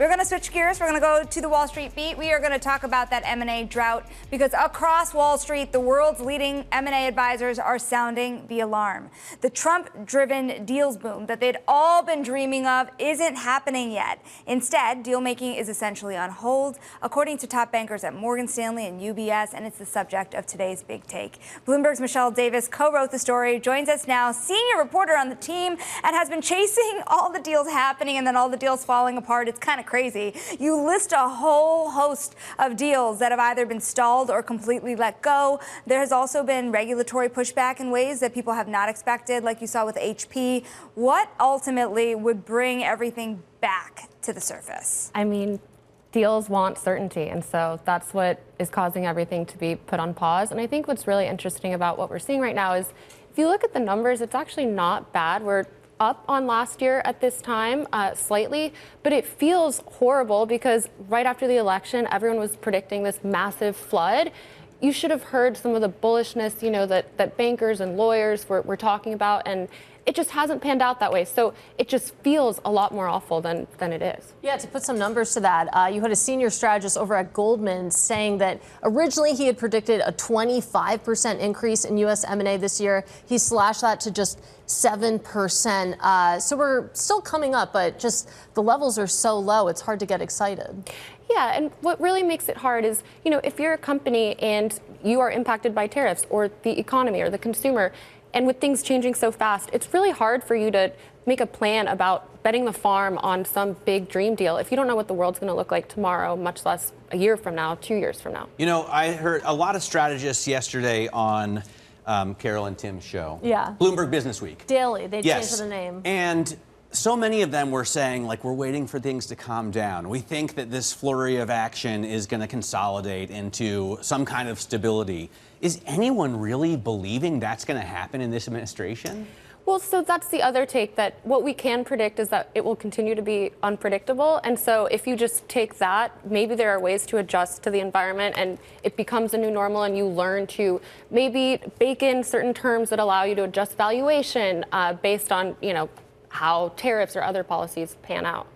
We're going to switch gears. We're going to go to the Wall Street beat. We are going to talk about that M&A drought because across Wall Street, the world's leading M&A advisors are sounding the alarm. The Trump-driven deals boom that they'd all been dreaming of isn't happening yet. Instead, deal-making is essentially on hold, according to top bankers at Morgan Stanley and UBS, and it's the subject of today's Big Take. Bloomberg's Michelle Davis co-wrote the story, joins us now, senior reporter on the team, and has been chasing all the deals happening and then all the deals falling apart. It's kind of crazy. You list a whole host of deals that have either been stalled or completely let go. There has also been regulatory pushback in ways that people have not expected, like you saw with HP. What ultimately would bring everything back to the surface? I mean, deals want certainty, and so that's what is causing everything to be put on pause. And I think what's really interesting about what we're seeing right now is if you look at the numbers, it's actually not bad. We're up on last year at this time, slightly, but it feels horrible because right after the election, everyone was predicting this massive flood. You should have heard some of the bullishness, that bankers and lawyers were talking about, and it just hasn't panned out that way. So it just feels a lot more awful than it is. Yeah, to put some numbers to that, you had a senior strategist over at Goldman saying that originally he had predicted a 25% increase in U.S. M&A this year. He slashed that to just 7%. So we're still coming up, but just the levels are so low, it's hard to get excited. Yeah, and what really makes it hard is, if you're a company and you are impacted by tariffs or the economy or the consumer, and with things changing so fast, it's really hard for you to make a plan about betting the farm on some big dream deal if you don't know what the world's going to look like tomorrow, much less a year from now, 2 years from now. I heard a lot of strategists yesterday on Carol and Tim's show. Yeah. Bloomberg Business Week. Daily. They changed the name. And so many of them were saying, we're waiting for things to calm down. We think that this flurry of action is going to consolidate into some kind of stability. Is anyone really believing that's going to happen in this administration? Well, so that's the other take, that what we can predict is that it will continue to be unpredictable. And so if you just take that, maybe there are ways to adjust to the environment and it becomes a new normal and you learn to maybe bake in certain terms that allow you to adjust valuation based on, how tariffs or other policies pan out.